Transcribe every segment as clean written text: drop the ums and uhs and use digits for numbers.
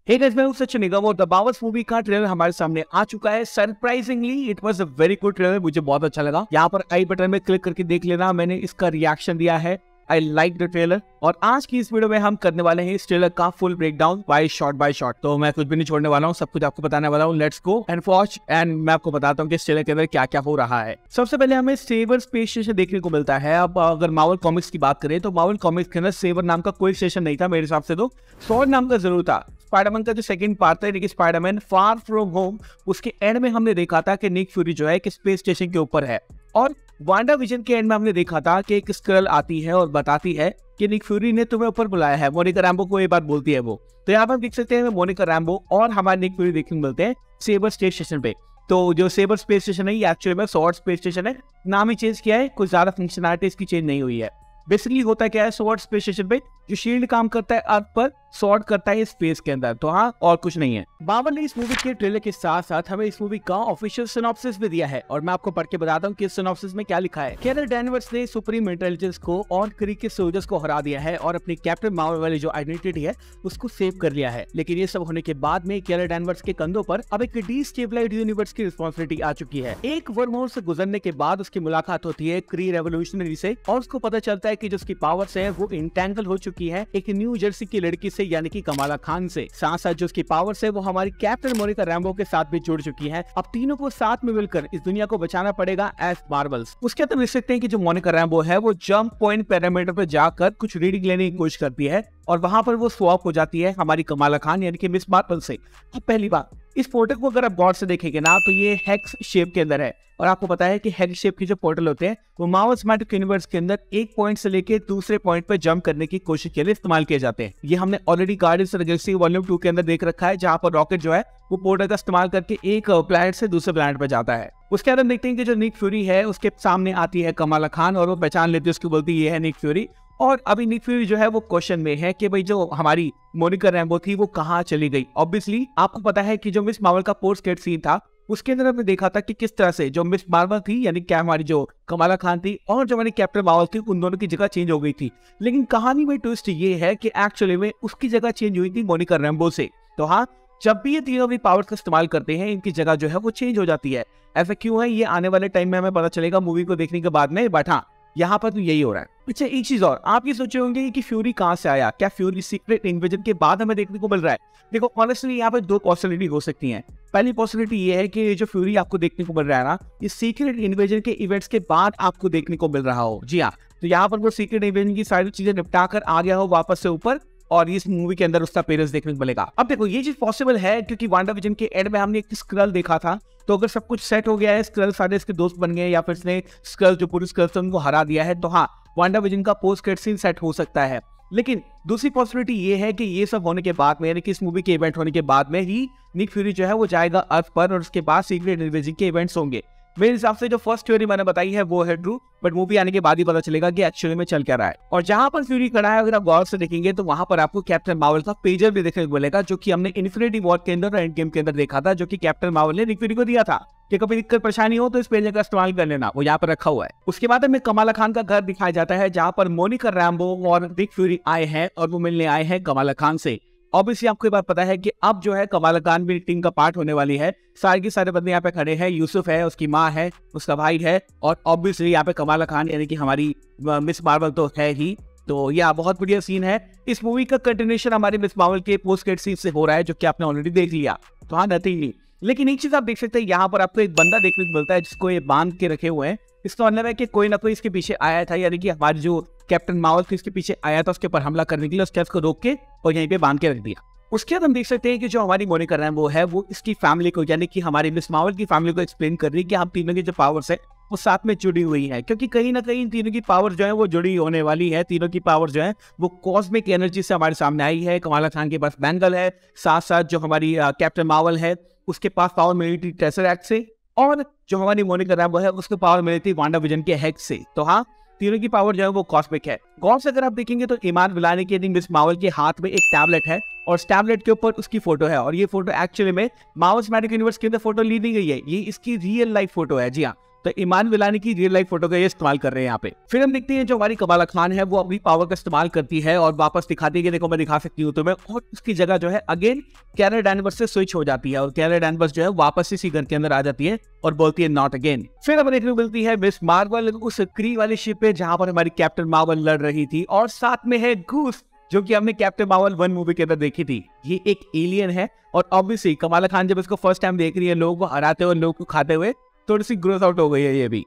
Hey guys, मैं हूं सचिन निगम और द बावर्स मूवी का ट्रेलर हमारे सामने आ चुका है। Surprisingly it was a very good trailer, मुझे बहुत अच्छा लगा। यहाँ पर आई बटन में क्लिक करके देख लेना, मैंने इसका रिएक्शन दिया है। I like the trailer. और आज की इस वीडियो में हम करने वाले हैं इस ट्रेलर का फुल ब्रेकडाउन बाय शॉट। तो मैं कुछ भी नहीं छोड़ने वाला हूँ, सब कुछ आपको बताने वाला हूँ। Let's go and watch and मैं आपको बताता हूँ कि इस ट्रेलर के अंदर क्या क्या हो रहा है। सबसे पहले हमें सेवर स्पेस स्टेशन देखने को मिलता है। अब अगर मार्वल कॉमिक्स की बात करें तो मार्वल कॉमिक्स के अंदर सेवर नाम का कोई स्टेशन नहीं था मेरे हिसाब से, तो सॉर्ड नाम का जरूर था। स्पाइडरमैन का जो सेकंड पार्ट था, स्पाइडरमैन फार फ्रॉम होम, उसके एंड में हमने देखा था कि निक फ्यूरी जो है कि स्पेस स्टेशन के ऊपर है। और वांडा विजन के एंड में हमने देखा था कि एक स्क्रल आती है और बताती है कि निक फ्यूरी ने तुम्हें ऊपर बुलाया है। मोनिका रैम्बो को ये बात बोलती है वो। तो यहाँ पर देख सकते हैं मोनिका रैम्बो और हमारे निक फ्यूरी देखने को मिलते हैं सेबर स्पेस स्टेशन पे। तो जो सेबर स्पेस स्टेशन है ये एक्चुअली में सॉर्ड स्पेस स्टेशन है, नाम ही चेंज किया है, कुछ ज्यादा फंक्शनैलिटी इसकी चेंज नहीं हुई है। बेसिकली होता क्या है, सॉर्ड स्पेस स्टेशन पे जो शील्ड काम करता है अर्थ पर, सॉर्ड करता है स्पेस के अंदर। तो हाँ, और कुछ नहीं है। बाबर ने इस मूवी के ट्रेलर के साथ साथ हमें इस मूवी का ऑफिशियल सिनॉप्सिस भी दिया है और मैं आपको पढ़ के बताता हूँ कि इस सिनॉप्सिस में क्या लिखा है। कैरल डैनवर्स ने सुप्रीम इंटेलिजेंस को और क्रीक के सोल्जर्स को हरा दिया है और अपनी कैप्टन मार्वल वाली जो आइडेंटिटी है उसको सेव कर लिया है। लेकिन ये सब होने के बाद में कैरल डैनवर्स के कंधों पर अब एक डिस्टेबलाइज्ड यूनिवर्स की रिस्पॉन्सिबिलिटी आ चुकी है। एक वर्महोल से गुजरने के बाद उसकी मुलाकात होती है क्री रेवोल्यूशनरी से और उसको पता चलता है कि जो उसकी पावर्स है वो इंटैंगल हो चुकी है एक न्यू जर्सी की लड़की से, यानी कि कमाला खान से। साथ साथ जो उसकी पावर्स है वो हमारी कैप्टन मोनिका रैम्बो के साथ भी जुड़ चुकी है। अब तीनों को साथ में मिलकर इस दुनिया को बचाना पड़ेगा एज मार्वल्स। उसके अंदर देख सकते हैं कि जो मोनिका रैम्बो है वो जंप पॉइंट पैरामीटर पर जाकर कुछ रीडिंग लेने की कोशिश करती है और वहां पर वो स्वैप हो जाती है हमारी कमाला खान यानी कि मिस मार्वल से। अब पहली बात, इस पोर्टल को अगर आप गौर से देखेंगे ना तो ये हेक्स शेप के अंदर है और आपको पता है कि हेक्स शेप के जो पोर्टल होते हैं वो मार्वल सिनेमैटिक यूनिवर्स के अंदर एक पॉइंट से लेके दूसरे पॉइंट पर जंप करने की कोशिश के लिए इस्तेमाल किए जाते हैं। ये हमने already guardians of the Galaxy volume 2 के अंदर देख रखा है, जहां पर रॉकेट जो है वो पोर्टल का इस्तेमाल करके एक प्लैनेट से दूसरे प्लैनेट पर जाता है। उसके बाद हम देखते हैं कि जो निक फ्यूरी है उसके सामने आती है कमाला खान और वो पहचान लेती है, उसको बोलती है ये है निक फ्यूरी। और अभी निक फ्यूरी जो है वो क्वेश्चन में है कि भाई जो हमारी मोनिका रैम्बो थी वो कहाँ चली गई। ऑब्वियसली आपको पता है कि जो मिस मार्वल का पोस्ट क्रेडिट सीन था उसके अंदर हमने देखा था कि किस तरह से जो मिस मार्वल थी यानी क्या हमारी जो कमाला खान थी और जो हमारी कैप्टन मार्वल थी उन दोनों की जगह चेंज हो गई थी। लेकिन कहानी में ट्विस्ट ये है कि एक्चुअली में उसकी जगह चेंज हुई थी मोनिका रैम्बो से। तो हाँ, जब भी ये तीनों भी पावर्स का इस्तेमाल करते हैं इनकी जगह जो है वो चेंज हो जाती है। ऐसा क्यों है ये आने वाले टाइम में हमें पता चलेगा मूवी को देखने के बाद में, बट हाँ यहाँ पर तो यही हो रहा है। अच्छा, एक चीज और, आप ये सोचे होंगे कि फ्यूरी कहाँ से आया, क्या फ्यूरी सीक्रेट इन्वेजन के बाद हमें देखने को मिल रहा है? देखो ऑनेस्टली यहाँ पर दो पॉसिबिलिटी हो सकती हैं। पहली पॉसिबिलिटी ये है कि जो फ्यूरी आपको देखने को मिल रहा है ना, ये सीक्रेट इन्वेजन के इवेंट्स के बाद आपको देखने को मिल रहा हो। जी हाँ, तो यहाँ पर वो सीक्रेट इन्वेजन की सारी चीजें निपटा कर आ गया हो वापस से ऊपर और इस मूवी के अंदर उसका पेरेंट्स देखने को मिलेगा। अब देखो ये चीज पॉसिबल है क्योंकि वांडा विजन के एंड में हमने एक स्क्रल देखा था। तो अगर सब कुछ सेट हो गया है, स्क्रल सारे इसके दोस्त बन गए या फिर इसने स्क्रल जो पूरी स्क्रल से उनको हरा दिया है, तो हाँ वांडा विजन का पोस्ट क्रेडिट सीन सेट हो सकता है। लेकिन दूसरी पॉसिबिलिटी ये है कि ये सब होने के बाद में यानी कि इस मूवी के इवेंट होने के बाद में ही निक फ्यूरी जो है वो जाएगा अर्थ पर और उसके बाद सीक्रेट इन्वेजन के इवेंट्स होंगे। मेरे हिसाब से जो फर्स्ट थ्योरी मैंने बताई है वो है ट्रू, बट मूवी आने के बाद ही पता चलेगा कि एक्चुअली में चल क्या रहा है। और जहां पर फ्यूरी खड़ा है अगर आप गौर से देखेंगे तो वहां पर आपको कैप्टन मार्वल का पेजर भी देखने को मिलेगा, जो कि हमने इन्फिनिटी वॉर के अंदर और एंड गेम के अंदर देखा था, जो कि कैप्टन मार्वल ने निक फ्यूरी को दिया था कि कभी दिक्कत परेशानी हो तो इस पेजर का इस्तेमाल कर लेना, वो यहाँ पर रखा हुआ है। उसके बाद हमें कमाला खान का घर दिखाया जाता है जहां पर मोनिका रैम्बो और निक फ्यूरी आए हैं और वो मिलने आए हैं कमाला खान से। ऑब्वियसली आपको ये बात पता है कि अब जो है कमाला खान भी टीम का पार्ट होने वाली है। सारे के सारे बंदे यहाँ पे खड़े हैं, यूसुफ है, उसकी माँ है, उसका भाई है और ऑब्वियसली यहाँ पे कमाला खान यानी कि हमारी मिस मार्वल तो है ही। तो यह बहुत बढ़िया सीन है। इस मूवी का कंटिन्यूएशन हमारी मिस मार्वल के पोस्ट क्रेडिट सीन से हो रहा है, जो कि आपने ऑलरेडी देख लिया। तो हाँ, नथिंग नहीं। लेकिन एक चीज आप देख सकते हैं, यहाँ पर आपको एक बंदा देखने को मिलता है जिसको ये बांध के रखे हुए हैं। इसका मतलब है कि कोई ना कोई इसके पीछे आया था, यानी कि हमारी जो कैप्टन मार्वल थी इसके पीछे आया था उसके ऊपर हमला करने के लिए, उसके उसको रोक के और यहीं पे बांध के रख दिया। उसके बाद हम देख सकते हैं कि जो हमारी मोनिका रैम्बो है वो इसकी फैमिली को यानी कि हमारी मिस मार्वल की फैमिली को एक्सप्लेन कर रही है कि हम तीनों की जो पावर्स है वो साथ में जुड़ी हुई है, क्योंकि कहीं ना कहीं तीनों की पावर जो है वो जुड़ी होने वाली है। तीनों की पावर जो है वो कॉस्मिक एनर्जी से हमारे सामने आई है। कमाला खान के पास बैंगल है, साथ साथ जो हमारी कैप्टन मार्वल है उसके पास पावर मिली थी टेसरैक्ट से और जो हमारी मोनिका रैम्बो है उसको पावर मिली थी वांडा विजन के हेक्स से। तो हाँ, तीनों की पावर जो है वो कॉस्मिक है। गौर से अगर आप देखेंगे तो ईमान विलानी के मिस मार्वल के हाथ में एक टैबलेट है और इस टैबलेट के ऊपर उसकी फोटो है और ये फोटो एक्चुअली में मार्वल सिनेमैटिक यूनिवर्स के अंदर फोटो ली नहीं गई है, ये इसकी रियल लाइफ फोटो है। जी हाँ, तो ईमान विलानी की रियल लाइफ फोटो का ये इस्तेमाल कर रहे हैं यहाँ पे। फिर हम देखते हैं जो हमारी कमाला खान है वो अपनी पावर का इस्तेमाल करती है और वापस दिखाती है कि देखो मैं दिखा सकती हूँ तुम्हें, और उसकी जगह जो है अगेन कैरल डैनवर्स से स्विच हो जाती है और कैरल डैनवर्स जो है वापस इसी घर के अंदर आ जाती है और बोलती है नॉट अगेन। फिर हमें देखने को मिलती है मिस मार्वल उस क्री वाली शिप पे जहां पर हमारी कैप्टन मार्वल लड़ रही थी, और साथ में है गूस जो कि हमने कैप्टन मार्वल 1 मूवी के अंदर देखी थी। ये एक एलियन है और ऑब्वियसली कमाला खान जब इसको फर्स्ट टाइम देख रही है लोगों को हराते हुए, लोगों को खाते हुए, थोड़ी सी ग्रोथ आउट हो गई है ये भी।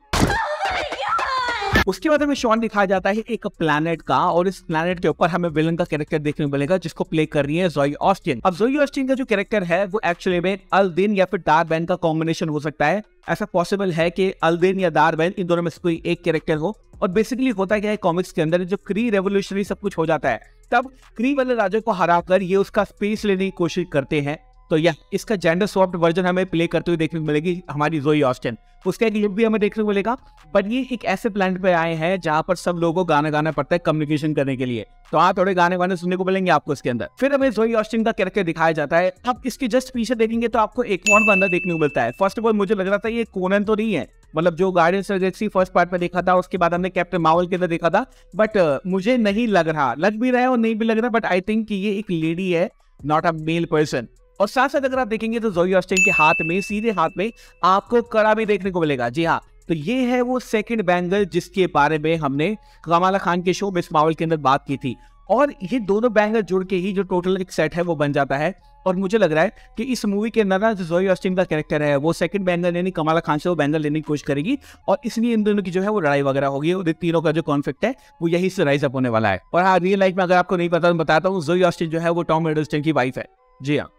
उसके बाद हमें शॉन दिखाया जाता है एक प्लैनेट का, और इस प्लैनेट के ऊपर हमें विलन का कैरेक्टर देखने को मिलेगा जिसको प्ले कर रही है ज़ोई ऑस्टिन। अब ज़ोई ऑस्टिन का जो कैरेक्टर है वो एक्चुअली में अल्दिन या फिर डार्बैन का कॉम्बिनेशन हो सकता है। ऐसा पॉसिबल है कि अल्दिन या डार्बैन इन दोनों में से कोई एक कैरेक्टर हो। और बेसिकली होता क्या है कॉमिक्स के अंदर, जो क्री रेवोल्यूशनरी सब कुछ हो जाता है तब क्री वाले राजा को हराकर ये उसका स्पेस लेने की कोशिश करते हैं। तो यह इसका जेंडर स्वैप्ड वर्जन हमें प्ले करते हुए देखने को मिलेगी हमारी ज़ोई ऑस्टिन। उसका एक लुक भी हमें देखने को मिलेगा, पर ये एक ऐसे प्लैनेट पे आए हैं जहां पर सब लोगों को गाना गाना पड़ता है कम्युनिकेशन करने के लिए। तो हाँ, थोड़े गाने वाने सुनने को मिलेंगे आपको इसके अंदर। फिर हमें ज़ोई ऑस्टिन का कैरेक्टर दिखाया जाता है। अब इसके जस्ट पीछे देखेंगे तो आपको एक और बंदा देखने को मिलता है। फर्स्ट ऑफ ऑल मुझे लग रहा था ये कोनन तो नहीं है, मतलब जो guardians of the Galaxy first part में देखा था, उसके बाद हमने कैप्टन मार्वल के अंदर देखा था, बट मुझे नहीं लग रहा, लग भी रहा है और नहीं भी लग रहा, बट आई थिंक ये एक लेडी है, नॉट अ मेल पर्सन। और साथ साथ अगर आप देखेंगे तो ज़ोई ऑस्टिन के हाथ में, सीधे हाथ में आपको कड़ा भी देखने को मिलेगा। जी हाँ, तो ये है वो सेकंड बैंगल जिसके बारे में हमने कमाला खान के शो मिस मार्वल के अंदर बात की थी। और ये दोनों बैंगल जुड़ के ही जो टोटल एक सेट है वो बन जाता है। और मुझे लग रहा है कि इस मूवी के अंदर ना जो ज़ोई ऑस्टिन का कैरेक्टर है वो सेकंड बैंगल यानी कमाला खान से वो बैंगल लेने की कोशिश करेगी, और इसलिए इन दोनों की जो है वो लड़ाई वगैरह होगी, और तीनों का जो कॉन्फ्लिक्ट है वो यही से राइज अप होने वाला है। और हाँ, रियल लाइफ में अगर आपको नहीं पता तो बताता हूँ, ज़ोई ऑस्टिन जो है वो टॉम हिडलस्टन की वाइफ है। जी हाँ,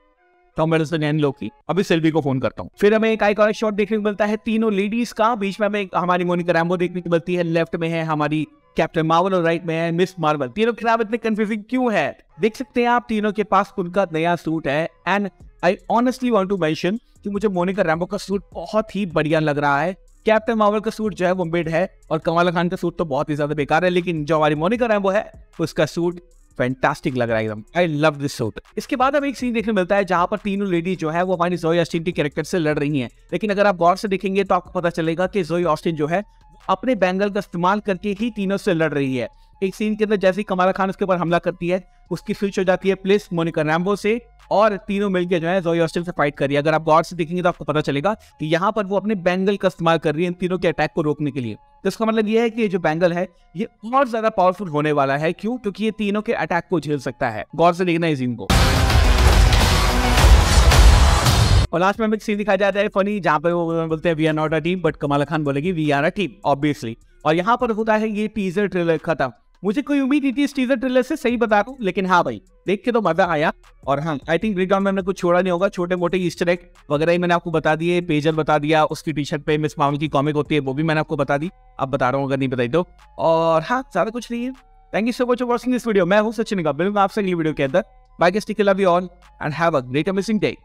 टॉम हिडलस्टन एंड लोकी। अभी सिल्वी को फोन करता हूँ। फिर हमें एक आइकॉनिक शॉट देखने को मिलता है तीनों लेडीज का। बीच में हमें हमारी मोनिका रैम्बो देखने को मिलती है, लेफ्ट में है हमारी कैप्टन मार्वल और राइट में है मिस मार्वल। तीनों के नाम इतने कंफ्यूजिंग क्यों है? देख सकते हैं आप, तीनों के पास उनका नया सूट है। And I honestly want to mention कि मुझे मोनिका रैम्बो का सूट बहुत ही बढ़िया लग रहा है। कैप्टन मार्वल का सूट जो है वो मिड है, और कमाला खान का सूट तो बहुत ही ज्यादा बेकार है, लेकिन जो हमारी मोनिका रैम्बो है उसका सूट फैंटास्टिक लग रहा है एकदम। I love this suit. इसके बाद हमें एक सीन देखने मिलता है जहां पर तीनों लेडी जो है वो हमारी ज़ोई ऑस्टिन के कैरेक्टर से लड़ रही हैं, लेकिन अगर आप गौर से देखेंगे तो आपको पता चलेगा कि ज़ोई ऑस्टिन जो है अपने बैंगल का इस्तेमाल करके ही तीनों से लड़ रही है। एक सीन के अंदर जैसे ही कमाला खान उसके ऊपर हमला करती है, उसकी स्विच हो जाती है प्लेस मोनिका रैम्बो से, और तीनों मिलकर जो है ज़ोई ऑस्टिन से फाइट कर रही है। अगर आप गौर से देखेंगे तो आपको पता चलेगा कि यहाँ पर वो अपने बैंगल का इस्तेमाल कर रही है इन तीनों के अटैक को रोकने के लिए। तो इसका मतलब ये है कि ये जो बैंगल है ये और ज्यादा पावरफुल होने वाला है। क्यों? क्योंकि ये तीनों के अटैक को झेल सकता है। गौर से देखना इस सीन को। और लास्ट में हमें सीन दिखाया जाता है फनी, जहां पे वो बोलते हैं we are not a team, but Kamala Khan बोलेगी we are a team obviously. और यहाँ पर होता है ये टीजर ट्रेलर खत्म। मुझे कोई उम्मीद नहीं थी इस टीजर ट्रेलर से, सही बता रहा हूँ, लेकिन हाँ भाई देख के तो मजा आया। और हाँ, आई थिंक ब्रेकडाउन में हमने कुछ छोड़ा नहीं होगा, छोटे मोटे ईस्टर एग वगैरह ही मैंने आपको बता दिए। पेजर बता दिया, उसकी टी शर्ट पे मिस मार्वल की कॉमिक होती है वो भी मैंने आपको बता दी, अब बता रहा हूँ अगर नहीं बताई तो। और हाँ, ज्यादा कुछ नहीं है। Thank you so much for watching this video. मैं हूँ सचिन का, मिलूंगा आपसे नई वीडियो के अंदर। Bye, take care, love you all and have a great amazing day.